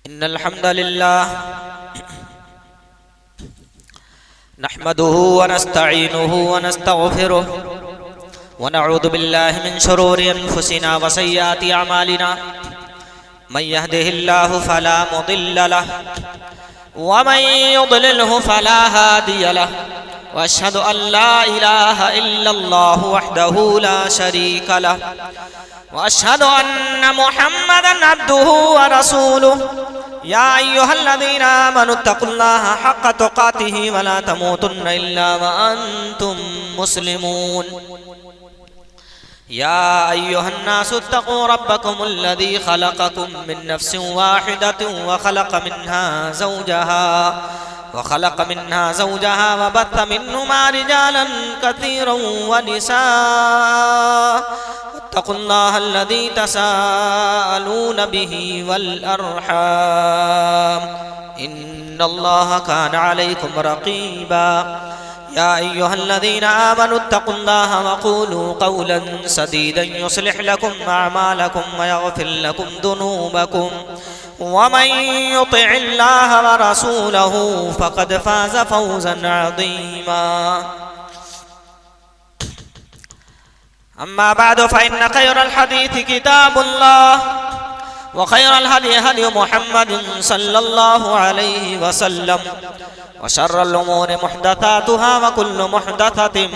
إن الحمد لله نحمده ونستعينه ونستغفره ونعوذ بالله من شرور أنفسنا وسيئات أعمالنا من يهده الله فلا مضل له ومن يضلله فلا هادي له وأشهد أن لا إله إلا الله وحده لا شريك له وأشهد أن محمدًا عبده ورسوله يا أيها الذين آمنوا اتقوا الله حق تقاته ولا تموتن إلا وأنتم مسلمون يا أيها الناس اتقوا ربكم الذي خلقكم من نفس واحدة وخلق منها زوجها وبث منهما رجالا كثيرا ونساء اتقوا الله الذي تساءلون به والأرحام إن الله كان عليكم رقيبا يا أيها الذين آمنوا اتقوا الله وقولوا قولا سديدا يصلح لكم أعمالكم ويغفر لكم ذنوبكم ومن يطع الله ورسوله فقد فاز فوزا عظيما أما بعد فإن خير الحديث كتاب الله وخير الهدي هدي محمد صلى الله عليه وسلم وشر الأمور محدثاتها وكل محدثة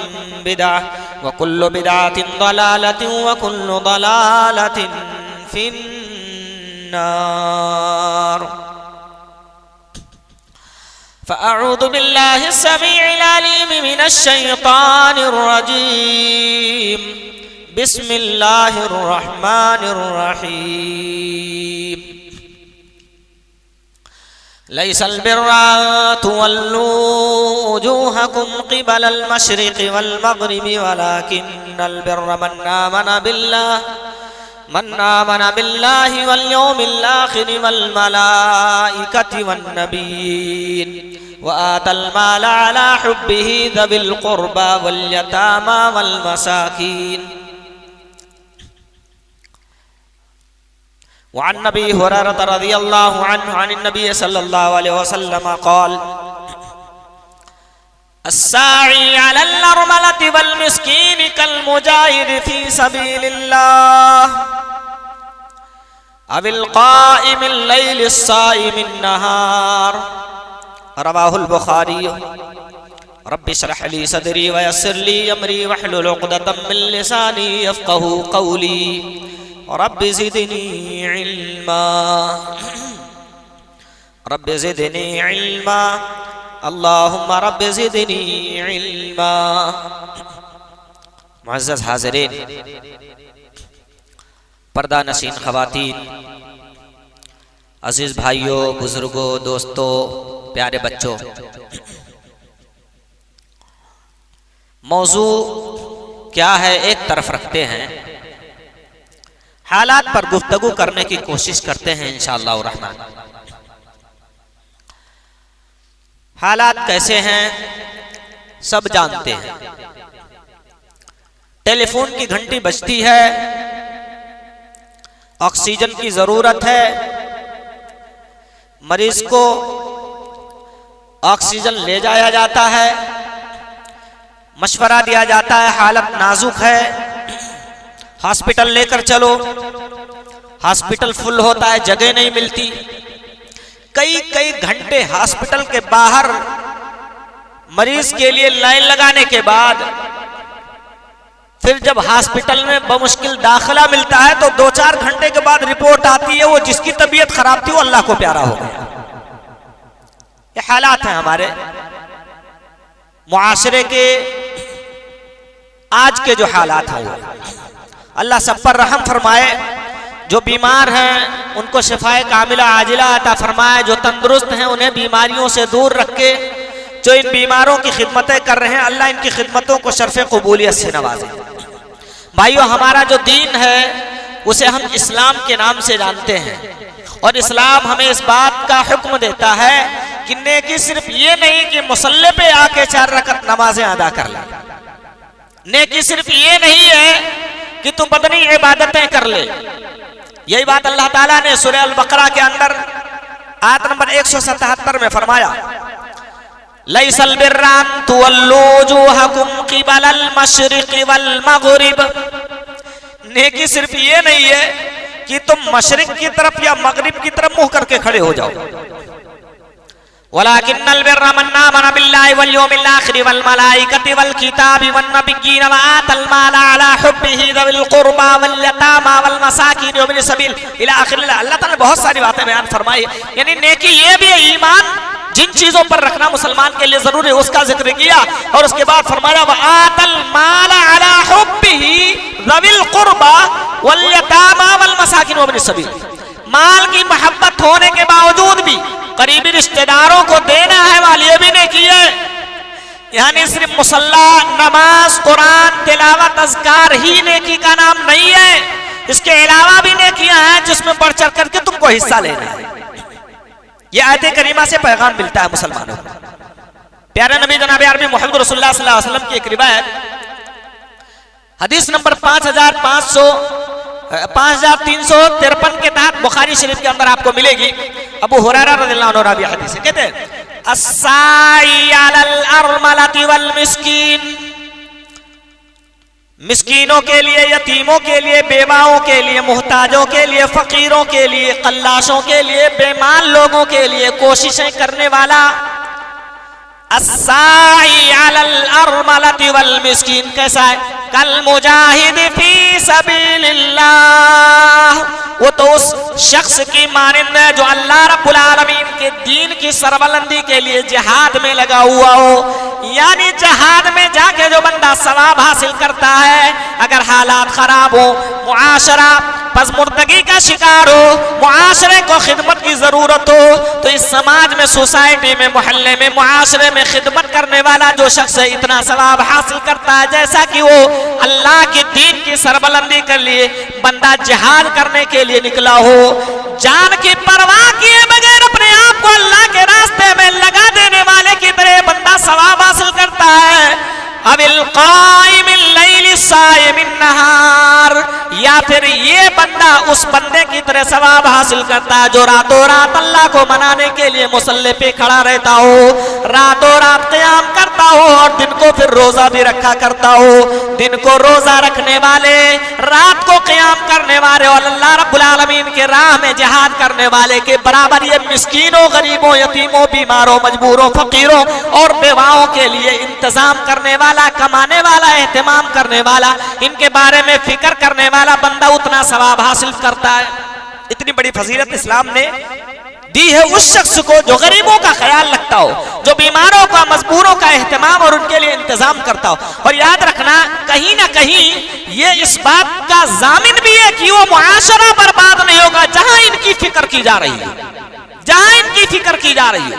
بدعة وكل بدعة ضلالة وكل ضلالة في النار فأعوذ بالله السميع العليم من الشيطان الرجيم بسم الله الرحمن الرحيم ليس البر أن تولوا وجوهكم قبل المشرق والمغرب ولكن البر من آمن بالله واليوم الآخر والملائكة والنبيين وآتى المال على حبه ذوي القربى واليتامى والمساكين وعن أبي هريرة رضي الله عنه عن النبي صلى الله عليه وسلم قال الساعي على الأرملة والمسكين كالمجاهد في سبيل الله أو القائم الليل الصائم النهار رواه البخاري رب اشرح لي صدري ويسر لي أمري واحلل عقدة من لساني يفقهوا قولي رب زدني علما رب زدني علما اللهم رب زدنی علما. معزز حاضرین، پردہ نشین خواتین، عزیز بھائیوں، بزرگوں، دوستوں، پیارے بچوں، موضوع کیا ہے ایک طرف رکھتے ہیں، حالات پر گفتگو کرنے کی کوشش کرتے ہیں انشاءاللہ الرحمن. حالات کیسے ہیں سب جانتے ہیں. ٹیلی فون کی گھنٹی بجتی ہے، آکسیجن کی ضرورت ہے، مریض کو آکسیجن لے جایا جاتا ہے، مشورہ دیا جاتا ہے حالت نازک ہے، ہاسپٹل لے کر چلو، ہاسپٹل فل ہوتا ہے، جگہ نہیں ملتی. کئی گھنٹے ہاسپٹل کے باہر مریض کے لیے لائن لگانے کے بعد پھر جب ہاسپٹل میں بمشکل داخلہ ملتا ہے تو 2-4 گھنٹے کے بعد رپورٹ آتی ہے وہ جس کی طبیعت خراب تھی وہ اللہ کو پیارا ہو گیا. یہ حالات ہیں ہمارے معاشرے کے آج کے جو حالات ہیں. اللہ سب پر رحم فرمائے. جو بیمار ہیں ان کو شفائے کاملہ عاجلہ عطا فرمائے، جو تندرست ہیں انہیں بیماریوں سے دور رکھ کے جو ان بیماروں کی خدمتیں کر رہے ہیں اللہ ان کی خدمتوں کو شرف قبولیت سے نوازے. بھائیو، ہمارا جو دین ہے اسے ہم اسلام کے نام سے جانتے ہیں، اور اسلام ہمیں اس بات کا حکم دیتا ہے کہ نیکی صرف یہ نہیں کہ مصلی پہ آ کے 4 رکعت نمازیں ادا کر لیں، نیکی صرف یہ نہیں ہے کہ تو بدنی عبادتیں کر لے. یہی بات اللہ تعالیٰ نے سورہ البقرہ کے اندر آیت نمبر 177 میں فرمایا لیس البر ان تولوا وجوہکم قبل المشرق والمغرب، نیکی صرف یہ نہیں ہے کہ تم مشرق کی طرف یا مغرب کی طرف منہ کر کے کھڑے ہو جاؤ، وَلَكِنَّ الْبِرَّ مَنْ آمَنَ بِاللَّهِ وَالْيَوْمِ الْآخِرِ وَالْمَلَائِكَةِ وَالْكِتَابِ وَالنَّبِيِّينَ وَآتَى الْمَالَ عَلَى حُبِّهِ ذَوِي الْقُرْبَى وَالْيَتَامَى وَالْمَسَاكِينِ وَابْنِ السَّبِيلِ إِلَى آخِرِ اللہ۔ اللہ تعالیٰ نے بہت ساری باتیں بیان فرمائی، یعنی نیکی یہ بھی ہے، ایمان جن چیزوں پر رکھنا مسلمان کے لیے ضروری ہے اس کا ذکر کیا، اور اس کے بعد فرمایا وَآتَى الْمَالَ عَلَى حُبِّهِ ذَوِي الْقُرْبَى وَالْيَتَامَى وَالْمَسَاكِينِ وَابْنِ السَّبِيلِ، مال کی محبت ہونے کے باوجود بھی قریبی رشتہ داروں کو دینا ہے، والیے بھی نے کیے، یعنی صرف مصلی، نماز، قرآن، تلاوت، اذکار ہی نیکی کا نام نہیں ہے، اس کے علاوہ بھی نیکیاں ہیں جس میں بڑھ چڑھ کر کے تم کو حصہ لینا ہے۔ یہ آیت کریمہ سے پیغام ملتا ہے مسلمانوں کو۔ پیارے نبی جناب عربی محمد رسول اللہ صلی اللہ علیہ وسلم کی ایک روایت حدیث نمبر 5353 کے تحت بخاری شریف کے اندر آپ کو ملے گی، ابو ہریرہ رضی اللہ عنہ راوی حدیث ہے، کہتے ہیں السائی علی الارملۃ والمسکین، مسکینوں کے لیے، یتیموں کے لیے، بیواؤں کے لیے، محتاجوں کے لیے، فقیروں کے لیے، قلاشوں کے لیے، بے مال لوگوں کے لیے کوششیں کرنے والا، السائی علی الارملۃ والمسکین کیسا ہے؟ کالمجاہد فی سبیل اللہ، وہ تو اس شخص کی مانند ہے جو اللہ رب العالمین کے دین کی سربلندی کے لیے جہاد میں لگا ہوا ہو، یعنی جہاد میں جا کے جو بندہ ثواب حاصل کرتا ہے، اگر حالات خراب ہو، معاشرہ پسماندگی کا شکار ہو، معاشرے کو خدمت کی ضرورت ہو، تو اس سماج میں، سوسائٹی میں، محلے میں، معاشرے میں خدمت کرنے والا جو شخص ہے اتنا ثواب حاصل کرتا ہے جیسا کہ وہ اللہ کے دین کی سربلندی کے لیے بندہ جہاد کرنے کے لیے نکلا ہو، جان کی پرواہ کیے بغیر اپنے آپ کو اللہ کے راستے میں لگا دینے والے کی طرح بندہ ثواب حاصل کرتا ہے۔ اب القائم اللیل الصائم النہار، یا پھر یہ بندہ اس بندے کی طرح ثواب حاصل کرتا ہے جو راتوں رات اللہ کو منانے کے لیے مصلی پہ کھڑا رہتا ہو، راتوں رات قیام کرتا ہو اور دن کو پھر روزہ بھی رکھا کرتا ہو، دن کو روزہ رکھنے والے، رات کو قیام کرنے والے اور اللہ رب العالمین کے راہ میں جہاد کرنے والے کے برابر یہ مسکینوں، غریبوں، یتیموں، بیماروں، مجبوروں، فقیروں اور بیواؤں کے لیے انتظام کرنے والا، کمانے والا، اہتمام کرنے والا، ان کے بارے میں فکر کرنے والا بندہ اتنا ثواب حاصل کرتا ہے۔ اتنی بڑی فضیلت اسلام نے دی ہے اس شخص کو جو غریبوں کا خیال رکھتا ہو، جو بیماروں کا، مجبوروں کا اہتمام اور ان کے لیے انتظام کرتا ہو۔ اور یاد رکھنا کہیں نہ کہیں یہ اس بات کا ضامن بھی ہے کہ وہ معاشرہ برباد نہیں ہوگا جہاں ان کی فکر کی جا رہی ہے، جہاں ان کی فکر کی جا رہی ہے۔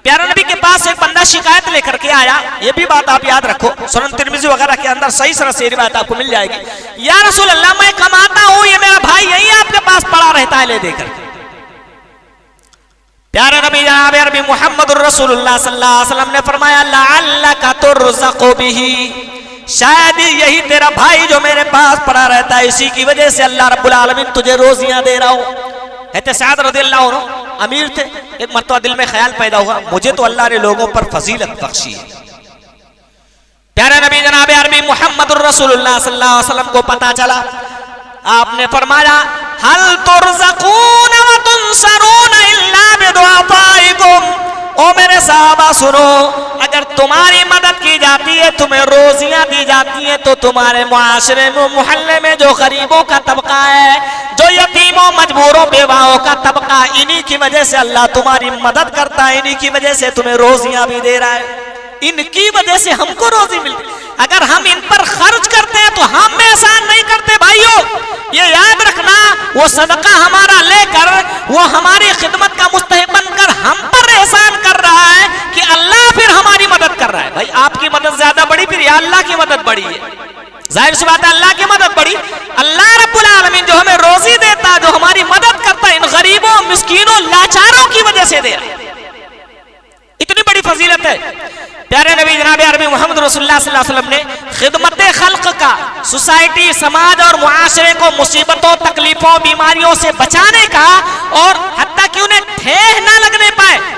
پیارے نبی کے پاس ایک بندہ شکایت لے کر کے آیا، یہ بھی بات آپ یاد رکھو، سنن ترمذی وغیرہ کے اندر صحیح طرح سے یہ بات آپ کو مل جائے گی۔ یا رسول اللہ میں کماتا ہوں، یہ میرا بھائی یہی آپ کے پاس پڑا رہتا ہے، لے دے کر۔ پیارے نبی جناب عربی محمد الرسول اللہ صلی اللہ علیہ وسلم نے فرمایا لعلک ترزق بہ، شاید یہی تیرا بھائی جو میرے پاس پڑا رہتا ہے اسی کی وجہ سے اللہ رب العالمین تجھے روزیاں دے رہا ہوں۔ کہتے سعد رضی اللہ عنہ امیر تھے، ایک مرتبہ دل میں خیال پیدا ہوا مجھے تو اللہ نے لوگوں پر فضیلت بخشی ہے۔ پیارے نبی جناب عربی محمد الرسول اللہ صلی اللہ علیہ وسلم کو پتا چلا، آپ نے فرمایا ہل ترزقون وتنصرون الا بدعفائکم، او میرے صحابہ سنو، اگر تمہاری مدد کی جاتی ہے، تمہیں روزیاں دی جاتی ہیں، تو تمہارے معاشرے میں، محلے میں جو غریبوں کا طبقہ ہے، جو یتیموں، مجبوروں، بیواؤں کا طبقہ، انہی کی وجہ سے اللہ تمہاری مدد کرتا ہے، انہی کی وجہ سے تمہیں روزیاں بھی دے رہا ہے، ان کی وجہ سے ہم کو روزی ملتی۔ اگر ہم ان پر خرچ کرتے ہیں تو ہم احسان نہیں کرتے بھائیوں، یہ یاد رکھنا، وہ صدقہ ہمارا لے کر، وہ ہماری خدمت کا مستحق بن کر ہم پر احسان کر رہا ہے کہ اللہ پھر ہماری مدد کر رہا ہے۔ بھائی آپ کی مدد زیادہ بڑی پھر یا اللہ کی مدد بڑی ہے؟ ظاہر سی بات ہے اللہ کی مدد بڑی۔ اللہ رب العالمین جو ہمیں روزی دیتا، جو ہماری مدد کرتا ہے، ان غریبوں، مسکینوں، لاچاروں کی وجہ سے دے رہا ہے، اتنی بڑی فضیلت ہے۔ پیارے نبی جناب عربی محمد رسول اللہ صلی اللہ علیہ وسلم نے خدمت خلق کا، سوسائٹی، سماج اور معاشرے کو مصیبتوں، تکلیفوں، بیماریوں سے بچانے کا، اور حتیٰ کہ انہیں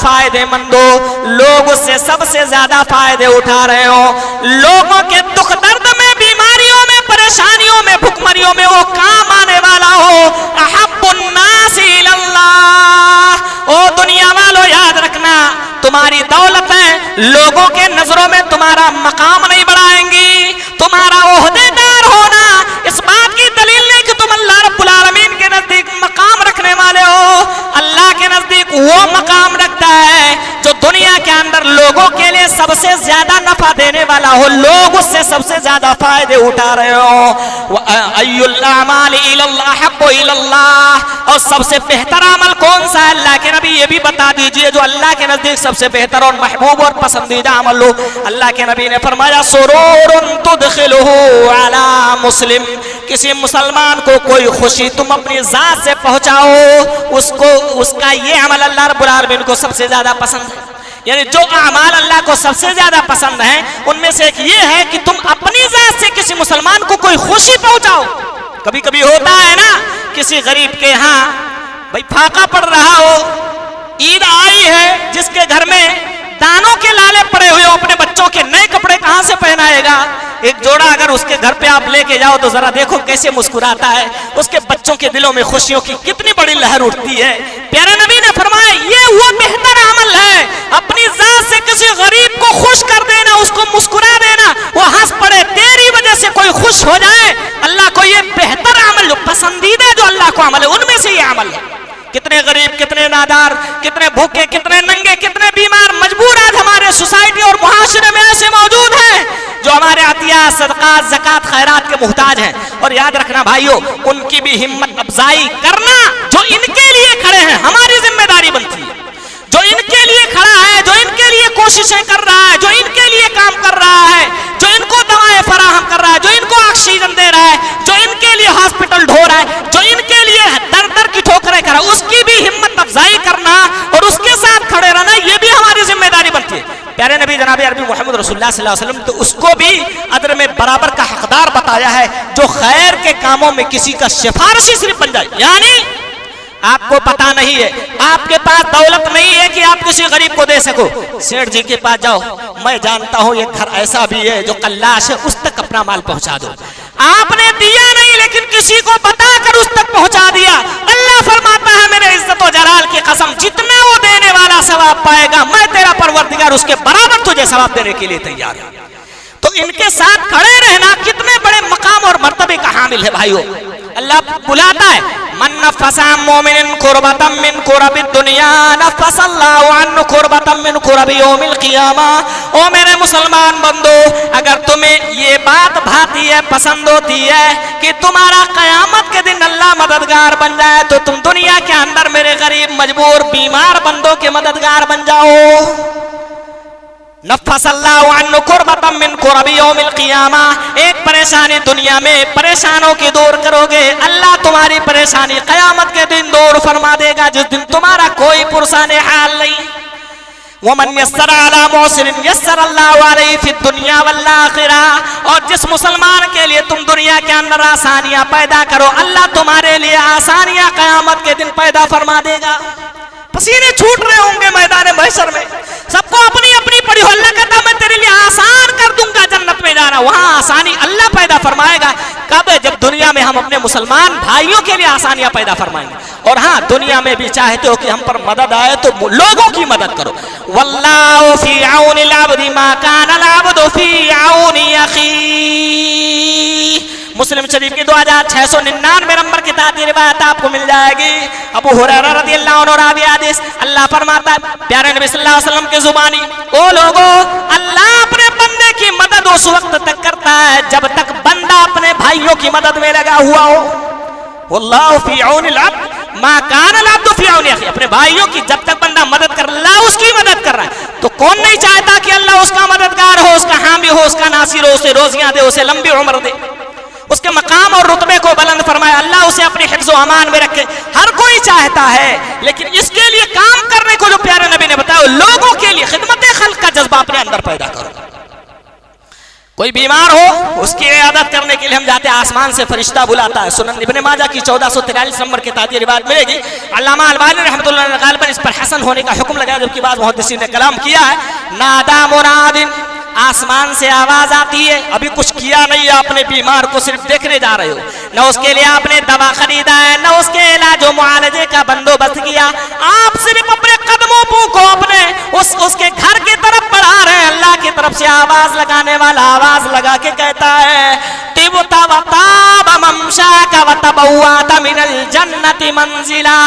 فائدے مند ہو، لوگ اس سے سب سے زیادہ فائدے اٹھا رہے ہو، لوگوں کے دکھ درد میں، بیماریوں میں، پریشانیوں میں، بھکمریوں میں وہ کام آنے والا ہو۔ احب الناس الی اللہ، او دنیا والو یاد رکھنا، تمہاری دولت ہے لوگوں کے نظروں میں تمہارا مقام نہیں بڑھائیں گی، تمہارا عہدے دار ہونا اس بات کی دلیل نہیں کہ تم اللہ رب العالمین کے نزدیک مقام رکھنے والے ہو۔ اللہ کے نزدیک وہ مقام رکھتا ہے جو دنیا کے اندر لوگوں کے لیے سب سے زیادہ نفع دینے والا ہو، لوگ اس سے سب سے زیادہ فائدے اٹھا رہے ہو۔ ای الاعمال الی اللہ احب الی اللہ، اور سب سے بہتر عمل کون سا ہے؟ اللہ کے نبی یہ بھی بتا دیجئے جو اللہ کے نزدیک سب سے بہتر اور محبوب اور پسندیدہ عمل ہو۔ اللہ کے نبی نے فرمایا سرور تدخلہ علی مسلم، کسی مسلمان کو کوئی خوشی تم اپنی ذات سے پہنچاؤ، اس کا یہ عمل اللہ رب العالمین کو سب سے زیادہ پسند ہے۔ یعنی جو اعمال اللہ کو سب سے زیادہ پسند ہیں ان میں سے ایک یہ ہے کہ تم اپنی ذات سے کسی مسلمان کو کوئی خوشی پہنچاؤ۔ کبھی کبھی ہوتا ہے نا کسی غریب کے ہاں بھئی پھاقا پڑ رہا ہو، عید آئی ہے، جس کے گھر میں دانوں کے لالے پڑے ہوئے ہو، اپنے بچوں کے نئے کپڑے کہاں سے پہنائے گا؟ ایک جوڑا اگر اس کے گھر پہ آپ لے کے جاؤ تو ذرا دیکھو کیسے مسکراتا ہے، اس کے بچوں کے دلوں میں خوشیوں کی کتنی بڑی لہر اٹھتی ہے۔ پیارے نبی نے فرمایا یہ وہ بہتر عمل ہے، اپنی ذات سے کسی غریب کو خوش کر دینا، اس کو مسکرا دینا، وہ ہنس پڑے، تیری وجہ سے کوئی خوش ہو جائے، اللہ کو یہ بہتر عمل، جو پسندیدہ جو اللہ کو عمل ہے ان میں سے یہ عمل ہے۔ کتنے غریب، کتنے نادار، کتنے بھوکے، کتنے ننگے، کتنے بیمار، مجبور آج ہمارے سوسائٹی اور معاشرے میں ایسے موجود ہیں جو ہمارے عطیات، صدقات، زکوٰۃ، خیرات کے محتاج ہیں۔ اور یاد رکھنا بھائیو، ان کی بھی ہمت افزائی کرنا، جو ان کے لیے کھڑے ہیں ہماری ذمہ داری بنتی ہے۔ جو ان کے لیے کھڑا ہے، جو ان کے لیے کوششیں کر رہا ہے، جو ان کے لیے کام کر رہا ہے، جو ان کو دوائیں فراہم کر رہا ہے، جو ان کو آکسیجن دے رہا ہے، جو ان کے لیے ہاسپٹل ڈھو رہا ہے، جو ان کے لیے در در کی ٹھوکریں کر رہا ہے، اس کی بھی ہمت افزائی کرنا اور اس کے ساتھ کھڑے رہنا، یہ بھی ہماری ذمہ داری بنتی ہے۔ پیارے نبی جناب عربی محمد رسول اللہ صلی اللہ علیہ وسلم تو اس کو بھی اجر میں برابر کا حقدار بتایا ہے جو خیر کے کاموں میں کسی کا سفارشی صرف بن جائے۔ یعنی آپ کو پتا نہیں ہے، آپ کے پاس دولت نہیں ہے کہ آپ کسی غریب کو دے سکو، سیٹھ جی کے پاس جاؤ، میں جانتا ہوں یہ گھر ایسا بھی ہے جو قلاش ہے، اس تک اپنا مال پہنچا دو۔ آپ نے دیا نہیں لیکن کسی کو بتا کر اس تک پہنچا دیا، اللہ فرماتا ہے میرے عزت و جلال کی قسم جتنا وہ دینے والا ثواب پائے گا میں تیرا پروردگار اس کے برابر تجھے ثواب دینے کے لیے تیار ہوں۔ تو ان کے ساتھ کھڑے رہنا کتنے بڑے مقام اور مرتبے کا حامل ہے بھائیو۔ اللہ بلاتا ہے من نفس عن مومن کربتا من کرب الدنیا نفس اللہ عنہ کربتا من کرب یوم القیامہ۔ او میرے مسلمان بندو، اگر تمہیں یہ بات بھاتی ہے، پسند ہوتی ہے کہ تمہارا قیامت کے دن اللہ مددگار بن جائے تو تم دنیا کے اندر میرے غریب، مجبور، بیمار بندوں کے مددگار بن جاؤ۔ نفس اللہ عنہ کربتا من کرب یوم القیامہ، ایک پریشانی دنیا میں پریشانوں کی دور کرو گے، اللہ تمہاری پریشانی قیامت کے دن دور فرما دے گا، جس دن تمہارا کوئی پرسان حال نہیں۔ ومن یسر علی معسر یسر اللہ علیہ فی الدنیا والآخرہ، اور جس مسلمان کے لیے تم دنیا کے اندر آسانیاں پیدا کرو اللہ تمہارے لیے آسانیاں قیامت کے دن پیدا فرما دے گا۔ پسینے چھوٹ رہے ہوں گے میدان محشر میں، سب کو اپنی اپنی پڑی ہو، اللہ کہتا میں تیرے لیے آسان کر دوں گا جنت میں جانا، وہاں آسانی اللہ پیدا فرمائے گا۔ کب؟ جب دنیا میں ہم اپنے مسلمان بھائیوں کے لیے آسانیاں پیدا فرمائیں گے، اور ہاں دنیا میں بھی چاہتے ہو کہ ہم پر مدد آئے تو لوگوں کی مدد کرو۔ واللہ فی عون العبد ما کان العبد فی عون اخیہ، مسلم شریف کی 2699 نمبر کی تعدیر روایت آپ کو مل جائے گی۔ ابو ہریرہ رضی اللہ عنہ راوی حدیث، اللہ فرماتا ہے پیارے نبی صلی اللہ علیہ وسلم کی زبانی، او لوگو اللہ اپنے بندے کی مدد اس وقت تک کرتا ہے جب تک بندہ اپنے بھائیوں کی مدد میں لگا ہوا ہو۔ واللہ فی عون العبد ما کان العبد فی عون اخیہ، اپنے بھائیوں کی جب تک بندہ مدد کر، اللہ اس کی مدد کر رہا ہے، تو کون نہیں چاہتا کہ اللہ اس کا مددگار ہو، اس کا حامی ہو، اس کا ناصر ہو، اسے روزیاں دے، اسے لمبی عمر دے، اس کے مقام اور رتبے کو بلند فرمائے، اللہ اسے اپنے حفظ و امان میں رکھے، ہر کوئی چاہتا ہے، لیکن اس کے لیے کام کرنے کو جو پیارے نبی نے بتایا، لوگوں کے لیے خدمت خلق کا جذبہ اپنے اندر پیدا کرو۔ کوئی بیمار ہو اس کی عیادت کرنے کے لیے ہم جاتے ہیں، آسمان سے فرشتہ بلاتا ہے. سنن ابن ماجہ کی 1443 نمبر کی تعدیل روایت ملے گی. علامہ البانی رحمۃ اللہ علیہ غالباً اس پر حسن ہونے کا حکم لگایا، جبکہ بعض محدثین نے کلام کیا ہے. نادا منادن، آسمان سے آواز آتی ہے، ابھی کچھ کیا نہیں ہے، اپنے بیمار کو صرف دیکھنے جا رہے ہو، نہ اس کے لیے آپ نے دوا خریدا ہے، نہ اس کے علاج و معالجے کا بندوبست کیا، آپ صرف اپنے قدموں کو اپنے اس کے گھر کی طرف بڑھا رہے ہیں. اللہ کی طرف سے آواز لگانے والا آواز لگا کے کہتا ہے طبت وطاب ممشاک وتبوات من الجنت منزلا.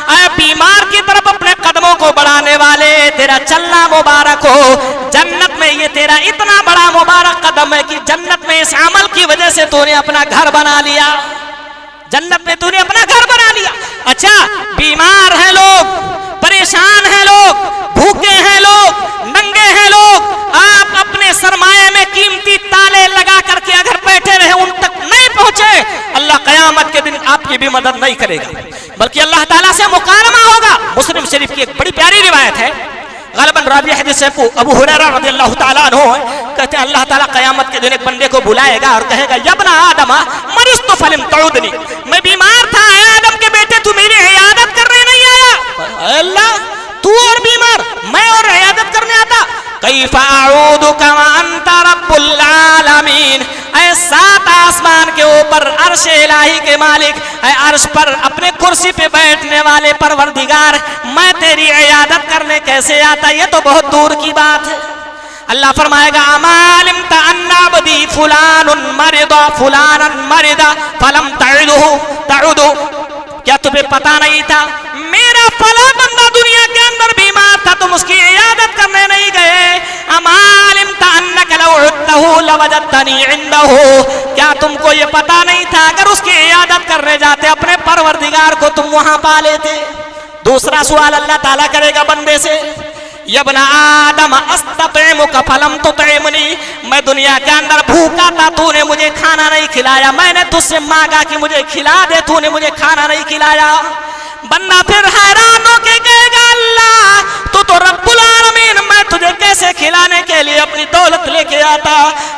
اے بیمار کی طرف اپنے قدموں کو بڑھانے والے، تیرا چلنا مبارک ہو. جنت میں یہ تیرا اتنا بڑا مبارک قدم ہے کہ جنت میں اس عمل کی وجہ سے تو نے اپنا گھر بنا لیا، جنت میں تو نے اپنا گھر بنا لیا. اچھا، بیمار ہیں لوگ، پریشان ہیں لوگ، بھوکے ہیں لوگ، ننگے ہیں لوگ، آپ اپنے سرمایہ میں قیمتی تالے لگا کر کے اگر بیٹھے رہے، ان تک نہیں پہنچے، اللہ قیامت کے دن آپ کی بھی مدد نہیں کرے گا، بلکہ اللہ تعالیٰ سے مکالمہ ہوگا. مسلم شریف کی ایک بڑی پیاری روایت ہے، غالباً راوی حدیث ابو ہریرہ رضی اللہ تعالیٰ عنہ کہتے ہیں اللہ تعالیٰ قیامت کے دن ایک بندے کو بلائے گا اور کہے گا یا ابن آدم مرضت فلم تعودنی، میں بیمار تھا، اے آدم کے بیٹے تو میری عیادت کرنے نہیں آیا. اے اللہ، تو اور بیمار، میں اور عیادت کرنے آتا. کیف اعودک وانت رب العالمین. اے سات آسمان کے اوپر عرش الہی کے مالک، اے عرش پر اپنے کرسی پہ بیٹھنے والے پروردگار، میں تیری عیادت کرنے کیسے آتا؟ یہ تو بہت دور کی بات ہے. اللہ فرمائے گا اما علمت ان عبدی فلان مرض فلانا مرض فلم تعودہ. کیا تمہیں پتا نہیں تھا میرا فلاں بندہ دنیا کے اندر بیمار تھا، تم اس کی عیادت کرنے نہیں گئے؟ اما علمت انک لو عدتہ لوجدتنی عنده. کیا تم کو یہ پتا نہیں تھا اگر اس کی عیادت کرنے جاتے اپنے پروردگار کو تم وہاں پا لیتے؟ دوسرا سوال اللہ تعالیٰ کرے گا بندے سے، یا ابن آدم استطعمک فلم تطعمنی. میں دنیا کے اندر بھوکا تھا، تو نے مجھے کھانا نہیں کھلایا، میں نے تجھ سے مانگا کہ مجھے کھلا دے، تو نے مجھے کھانا نہیں کھلایا. بندہ پھر حیران ہو کے کہے گا اللہ تو رب العالمین، میں تجھے کیسے کھلانے کے لیے اپنی دولت لے کے آتا؟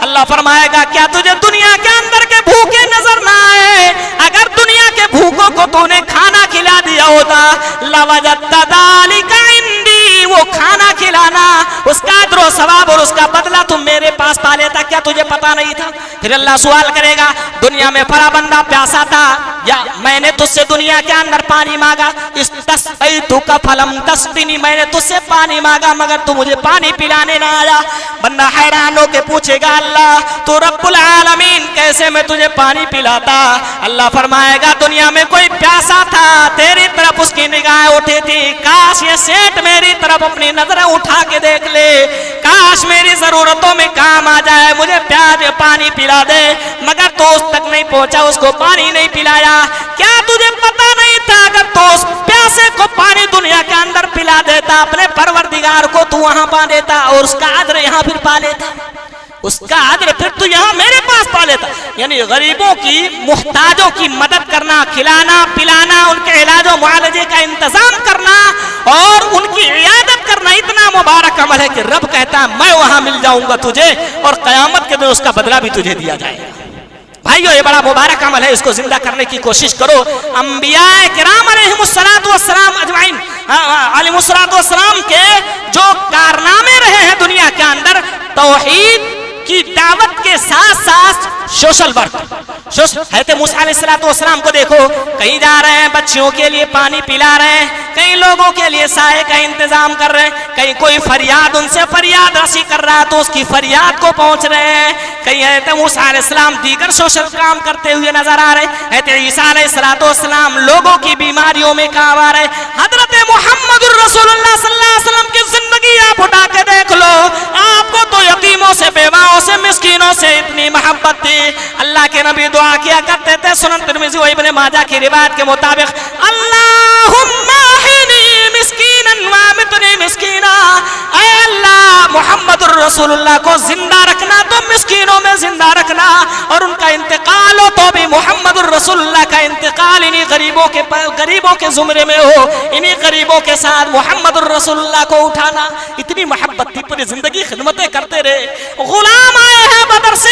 اللہ فرمائے گا کیا تجھے دنیا کے اندر کے بھوکے نظر نہ آئے؟ اگر دنیا کے بھوکوں کو تو نے کھانا کھلا دیا ہوتا لوجدت ذلک عندی، وہ کھانا کھلانا، اس کا اجر و ثواب اور اس کا بدلہ تم میرے پاس پا لیتا. کیا تجھے پتا نہیں تھا؟ پھر اللہ سوال کرے گا دنیا میں فلاں بندہ پیاسا تھا، یا میں نے تجھ سے دنیا کے اندر پانی مانگا، استسقیتک فلم تسقنی، میں نے تجھ سے پانی مانگا مگر تو مجھے پانی پلانے نہ آیا. بندہ حیران ہو کے پوچھے گا اللہ تو رب العالمین کیسے میں تجھے پانی پلاتا؟ اللہ فرمائے گا دنیا میں کوئی پیاسا تھا، تیری طرف اس کی نگاہیں اٹھی تھی، کاش یہ سیٹ میری طرف اپنی نظریں اٹھا کے دیکھ لے، کاش میری ضرورتوں میں کام آ جائے، مجھے پیاس پانی پلا دے، مگر تو اس تک نہیں پہنچا، اس کو پانی نہیں پلایا. کیا تجھے پتا نہیں تھا اگر تو اس پیاسے کو پانی دنیا کے اندر پلا دیتا اپنے پروردگار کو تو وہاں پا دیتا اور اس کا اجر یہاں پھر پا لیتا، اس کا اجر پھر تو یہاں میرے پاس پا لیتا. یعنی غریبوں کی، محتاجوں کی مدد کرنا، کھلانا پلانا، ان کے علاج و معالجے کا انتظام کرنا اور ان کی عیادت کرنا اتنا مبارک عمل ہے کہ رب کہتا ہے میں وہاں مل جاؤں گا تجھے اور قیامت کے دن اس کا بدلہ بھی تجھے دیا جائے گا. بھائیو یہ بڑا مبارک عمل ہے، اس کو زندہ کرنے کی کوشش کرو. انبیاء کرام علیہم الصلوۃ والسلام اجمعین، علیہم الصلوۃ والسلام کے جو کارنامے رہے ہیں دنیا کے اندر، توحید کی دعوت کے ساتھ ساتھ سوشل ورک. حضرت موسیٰ علیہ السلام کو دیکھو، کہیں جا رہے ہیں بچیوں کے لیے پانی پلا رہے ہیں، کئی لوگوں کے لیے سائے کا انتظام کر رہے ہیں، کہیں کوئی فریاد ان سے فریاد رسی کر رہا ہے تو اس کی فریاد کو پہنچ رہے ہیں، کہیں حضرت موسیٰ علیہ السلام دیگر سوشل کام کرتے ہوئے نظر آ رہے ہیں، حضرت عیسیٰ علیہ السلام لوگوں کی بیماریوں میں کام آ رہے ہیں. حضرت محمد الرسول اللہ صلی اللہ علیہ وسلم کی زندگی آپ اٹھا کے دیکھ لو، آپ کو تو یتیموں سے، بیواؤں سے، مسکینوں سے اتنی محبت تھی. اللہ کے نبی دعا کیا کرتے تھے، سنن ترمذی و ابن ماجہ کی روایت کے مطابق، اللہم احینی مسکینا وامتنی مسکینا. اے اللہ، محمد الرسول اللہ کو زندہ رکھنا تو مسکینوں میں زندہ رکھنا، اور ان کا انتقال ہو تو بھی محمد الرسول اللہ کا انتقال انہی غریبوں کے زمرے میں ہو، انہی غریبوں کے ساتھ محمد الرسول اللہ کو اٹھانا. اتنی محبت تھی، پوری زندگی خدمتیں کرتے رہے. غلام آئے ہیں بدر سے،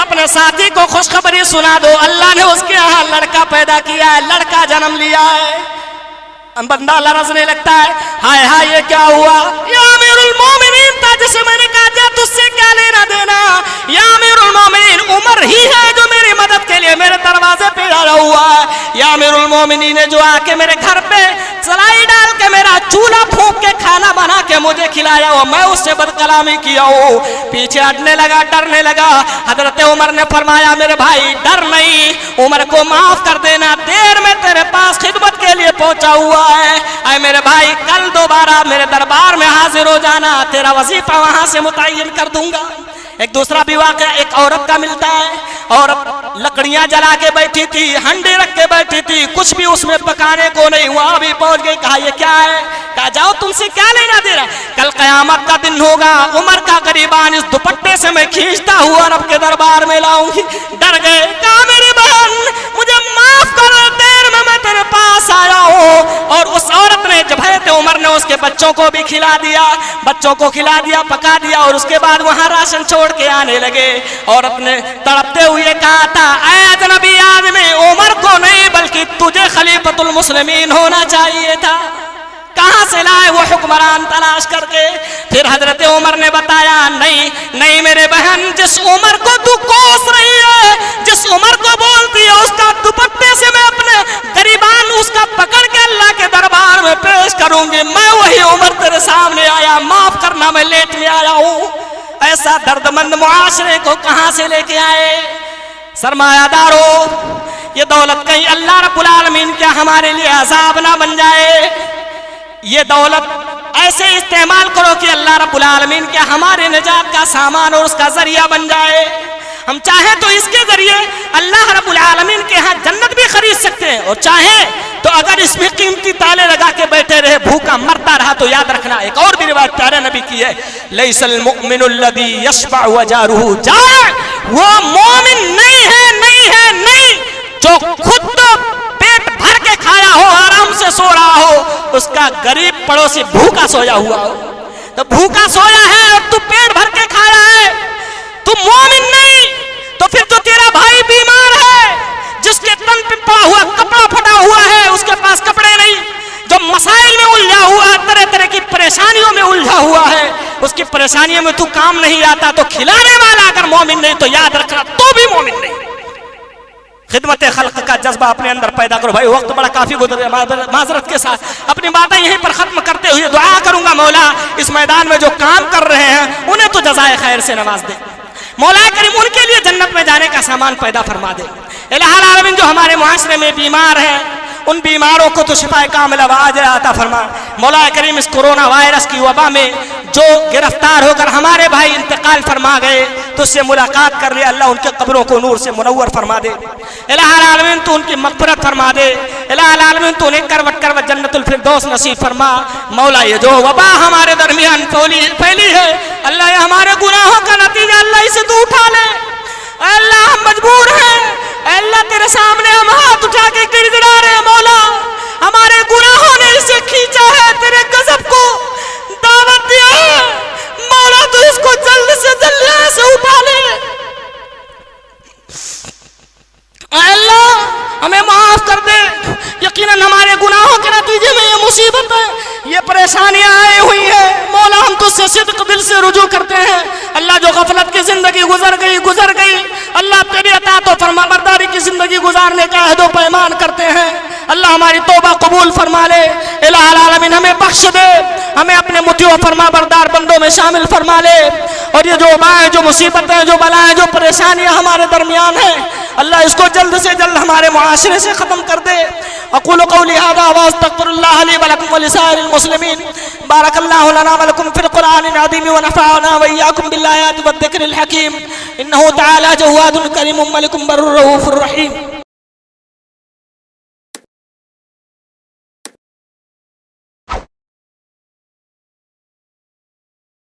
اپنے ساتھی کو خوشخبری سنا دو, اللہ نے اس کے یہاں لڑکا پیدا کیا ہے, لڑکا جنم لیا ہے. بندہ لرزنے لگتا ہے, ہائے ہائے یہ کیا ہوا؟ یا امیر المومنین تھا جسے میں نے کہا جا تجھ سے کیا لینا دینا. یا امیر المومنین عمر ہی ہے جو میری مدد کے لیے میرے دروازے پہ آیا ہوا ہے. یا امیر المومنین نے جو آ کے میرے گھر پہ سلائی ڈال کے میرا چولہا پھونک کے کھانا بنا کے مجھے کھلایا ہو, میں اس سے بد کلامی کیا ہوں. پیچھے ہٹنے لگا, ڈرنے لگا. حضرت عمر نے فرمایا میرے بھائی ڈر نہیں, عمر کو معاف کر دینا, دیر میں تیرے پاس خدمت کے لیے پہنچا ہوا ہے. اے میرے بھائی کل دوبارہ میرے دربار میں حاضر ہو جانا, تیرا وظیفہ وہاں سے متعین کر دوں گا. ایک دوسرا بھی واقعہ ایک عورت کا ملتا ہے. عورت لکڑیاں جلا کے بیٹھی تھی, ہنڈے رکھ کے بیٹھی تھی, کچھ بھی اس میں پکانے کو نہیں, وہاں بھی پہنچ گئی. کہا یہ کیا ہے؟ کہا جاؤ تم سے کیا لینا دے رہا, کل قیامت کا دن ہوگا, عمر کا قریبان اس دوپٹے سے میں کھینچتا ہوا رب کے دربار میں لاؤں گی. ڈر گئے. کہا میری بہن مجھے معاف کر, دیر میں تیرے پاس آیا ہوں. اور اس عورت نے جب حضرت عمر نے اس کے بچوں کو بھی کھلا دیا, بچوں کو کھلا دیا, پکا دیا, اور اس کے بعد وہاں راشن چھوڑ کے آنے لگے. عورت نے تڑپتے ہوئے کہا تھا اے اجنبی آدمی, عمر کو نہیں بلکہ تجھے خلیفۃ المسلمین ہونا چاہیے تھا. کہاں سے لائے وہ حکمران تلاش کر کے؟ پھر حضرت عمر نے بتایا نہیں نہیں میرے بہن, جس عمر کو تو کوس رہی ہے, جس عمر کو بولتی ہے اس کا دوپٹے سے میں اپنے گریبان اس کا پکڑ کے اللہ کے دربار میں پیش کروں گی, میں وہی عمر تیرے سامنے آیا, معاف کرنا میں لیٹ میں آیا ہوں. ایسا دردمند معاشرے کو کہاں سے لے کے آئے؟ سرمایہ دارو, یہ دولت کہیں اللہ رب العالمین کیا ہمارے لیے عذاب نہ بن جائے. یہ دولت ایسے استعمال کرو کہ اللہ رب العالمین کیا ہمارے نجات کا سامان اور اس کا ذریعہ بن جائے. ہم چاہیں تو اس کے ذریعے اللہ رب العالمین کے ہاں جنت بھی خرید سکتے ہیں, اور چاہیں تو اگر اس میں قیمتی تالے لگا کے بیٹھے رہے, بھوکا مرتا رہا, تو یاد رکھنا ایک اور بھی روایت پیارے نبی کی ہے, لیس المؤمن الذی یشبع وجارہ جائع, وہ مومن نہیں ہے جو خود تو پیٹ بھر کے کھایا ہو, آرام سے سو رہا ہو, اس کا غریب پڑوسی بھوکا سویا ہوا ہو. تو بھوکا سویا ہے اور تو پیٹ بھر کے کھایا ہے, تو مومن نہیں. تو پھر تو تیرا بھائی بیمار ہے, جس کے تن پہ پڑا ہوا کپڑا پھٹا ہوا ہے, اس کے پاس کپڑے نہیں, جو مسائل میں الجھا ہوا ہے, طرح طرح کی پریشانیوں میں الجھا ہوا ہے, اس کی پریشانیوں میں تو کام نہیں آتا, تو کھلانے والا اگر مومن نہیں تو یاد رکھنا تو بھی مومن نہیں. خدمت خلق کا جذبہ اپنے اندر پیدا کرو. بھائی وقت بڑا کافی گزر گیا, معذرت کے ساتھ اپنی باتیں یہیں پر ختم کرتے ہوئے دعا کروں گا, مولا اس میدان میں جو کام کر رہے ہیں انہیں تو جزائے خیر سے نواز دے. مولا کریم ان کے لیے جنت میں جانے کا سامان پیدا فرما دے. الہ العالمین جو ہمارے معاشرے میں بیمار ہیں, ان بیماروں کو تو شفا کاملہ وعاجلہ عطا فرما. مولا کریم اس کورونا وائرس کی وبا میں جو گرفتار ہو کر ہمارے بھائی انتقال فرما گئے, تو اس سے ملاقات کر لے اللہ, ان کے قبروں کو نور سے منور فرما دے. الہ العالمین تو ان کی مغفرت فرما دے. الہ العالمین تو انہیں کروٹ کروٹ جنت الفردوس نصیب فرما. مولا یہ جو وبا ہمارے درمیان پھیلی ہے, اللہ یہ ہمارے گناہوں کا نتیجہ, اللہ اسے تو اٹھا لے. اے اللہ ہم مجبور ہیں, اے اللہ تیرے سامنے ہم ہاتھ اٹھا کے گڑ گڑا رہے ہیں. مولا ہمارے گناہوں نے اسے کھینچا ہے, تیرے غضب کو دعوت دیا ہے. مولا تو اس کو جلد سے جلد یہاں سے اٹھا لے. اے اللہ ہمیں معاف کر دے. یقیناً ہمارے گناہوں کے نتیجے میں یہ مصیبت ہے, یہ پریشانیاں آئی ہوئی ہیں. مولا ہم تو سے صدق دل سے رجوع کرتے ہیں. اللہ جو غفلت کی زندگی گزر گئی, اللہ تیری اطاعت و فرما برداری کی زندگی گزارنے کا عہد و پیمان کرتے ہیں. اللہ ہماری توبہ قبول فرما لے. الہ العالمین ہمیں بخش دے, ہمیں اپنے مطیع و فرما بردار بندوں میں شامل فرما لے. اور یہ جو وبائیں, جو مصیبتیں, جو بلائیں, جو پریشانیاں ہمارے درمیان ہیں, اللہ اس کو جلد سے جلد ہمارے معاشرے سے ختم کر دے. اقول قولی هذا واستغفر الله لي ولكم ولسائر المسلمين. بارك الله لنا ولكم في القرآن العظيم ونفعنا وإياكم بالآيات والذكر الحكيم. إنه تعالى جواد كريم ملك بر رؤوف رحيم.